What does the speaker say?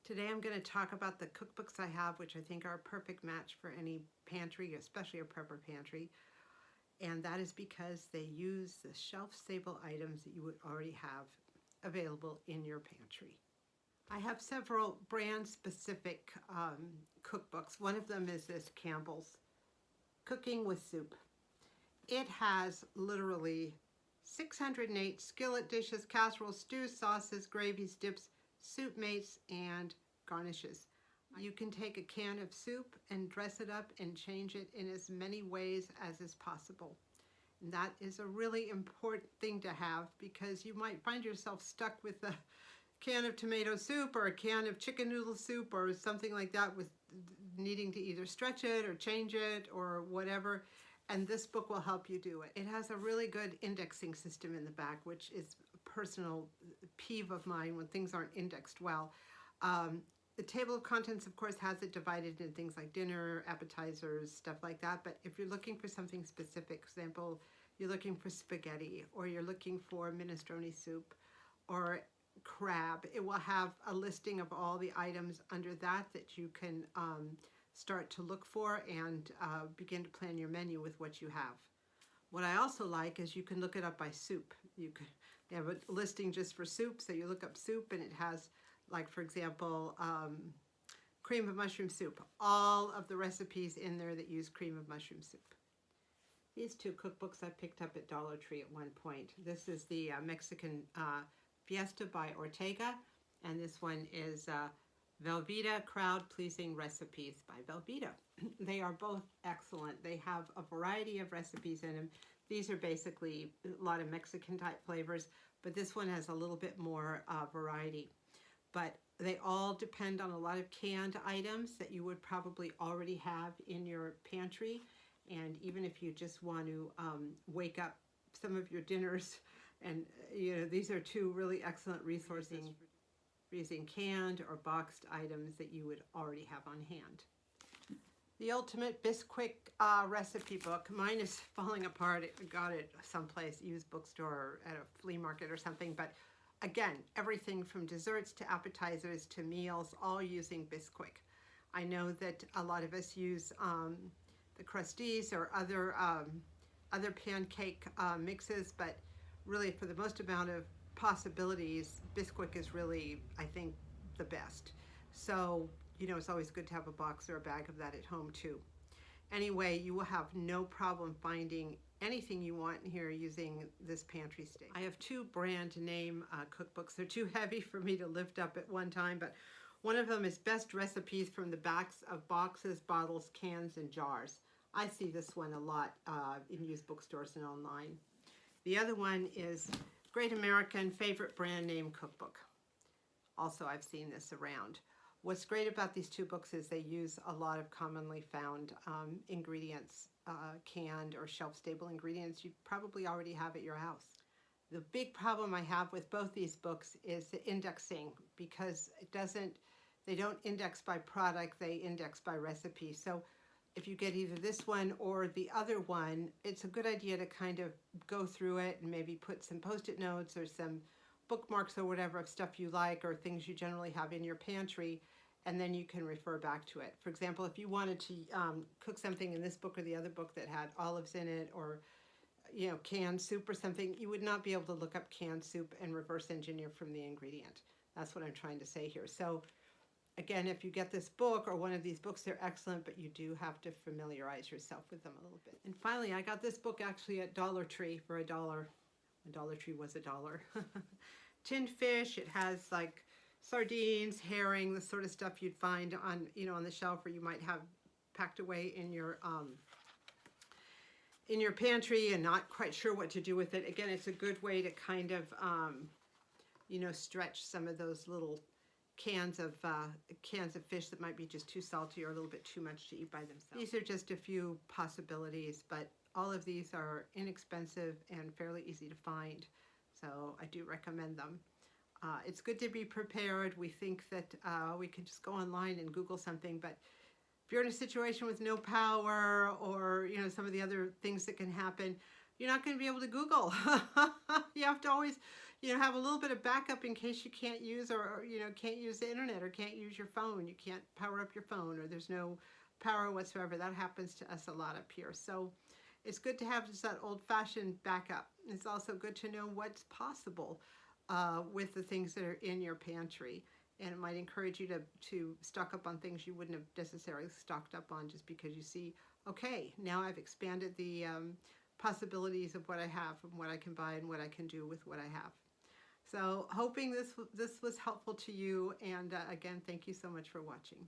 Today I'm going to talk about the cookbooks I have, which I think are a perfect match for any pantry, especially a prepper pantry. And that is because they use the shelf-stable items that you would already have available in your pantry. I have several brand-specific cookbooks. One of them is this Campbell's Cooking with Soup. It has literally 608 skillet dishes, casseroles, stews, sauces, gravies, dips, soup mates, and garnishes. You can take a can of soup and dress it up and change it in as many ways as is possible. And that is a really important thing to have, because you might find yourself stuck with a can of tomato soup or a can of chicken noodle soup or something like that, with needing to either stretch it or change it or whatever. And this book will help you do it. It has a really good indexing system in the back, which is a personal peeve of mine when things aren't indexed well. The table of contents, of course, has it divided into things like dinner, appetizers, stuff like that. But if you're looking for something specific, for example, you're looking for spaghetti, or you're looking for minestrone soup, or crab, it will have a listing of all the items under that you can start to look for and begin to plan your menu with what you have. What I also like is you can look it up by soup. They have a listing just for soup, so you look up soup and it has, like, for example, cream of mushroom soup. All of the recipes in there that use cream of mushroom soup. These two cookbooks I picked up at Dollar Tree at one point. This is the Mexican Fiesta by Ortega, and this one is Velveeta Crowd-Pleasing Recipes by Velveeta. They are both excellent. They have a variety of recipes in them. These are basically a lot of Mexican type flavors, but this one has a little bit more variety. But they all depend on a lot of canned items that you would probably already have in your pantry. And even if you just want to wake up some of your dinners, and these are two really excellent resources for using canned or boxed items that you would already have on hand. The Ultimate Bisquick recipe book. Mine is falling apart. I got it someplace, used bookstore or at a flea market or something. But again, everything from desserts to appetizers to meals, all using Bisquick. I know that a lot of us use the Crusties or other pancake mixes, but really for the most amount of possibilities, Bisquick is really, I think, the best. So, it's always good to have a box or a bag of that at home too. Anyway, you will have no problem finding anything you want in here using this pantry station. I have two brand name cookbooks. They're too heavy for me to lift up at one time, but one of them is Best Recipes from the Backs of Boxes, Bottles, Cans, and Jars. I see this one a lot in used bookstores and online. The other one is Great American Favorite Brand Name Cookbook. Also, I've seen this around. What's great about these two books is they use a lot of commonly found ingredients, canned or shelf-stable ingredients you probably already have at your house. The big problem I have with both these books is the indexing, because they don't index by product, they index by recipe. So if you get either this one or the other one, it's a good idea to kind of go through it and maybe put some Post-it notes or some bookmarks or whatever of stuff you like or things you generally have in your pantry, and then you can refer back to it. For example, if you wanted to cook something in this book or the other book that had olives in it, or canned soup or something, you would not be able to look up canned soup and reverse engineer from the ingredient. That's what I'm trying to say here. So again, if you get this book or one of these books, they're excellent, but you do have to familiarize yourself with them a little bit. And finally, I got this book actually at Dollar Tree for $1. When Dollar Tree was $1. Tinned fish. It has like sardines, herring, the sort of stuff you'd find on on the shelf, or you might have packed away in your pantry and not quite sure what to do with it. Again, it's a good way to kind of stretch some of those little cans of fish that might be just too salty or a little bit too much to eat by themselves. These are just a few possibilities, but all of these are inexpensive and fairly easy to find, so I do recommend them. It's good to be prepared. We think that we can just go online and Google something, but if you're in a situation with no power or some of the other things that can happen, you're not going to be able to Google. You have to always, have a little bit of backup in case you can't use can't use the internet or can't use your phone. You can't power up your phone or there's no power whatsoever. That happens to us a lot up here. So it's good to have just that old-fashioned backup. It's also good to know what's possible with the things that are in your pantry. And it might encourage you to stock up on things you wouldn't have necessarily stocked up on just because you see, okay, now I've expanded the possibilities of what I have and what I can buy and what I can do with what I have. So hoping this was helpful to you, and again, thank you so much for watching.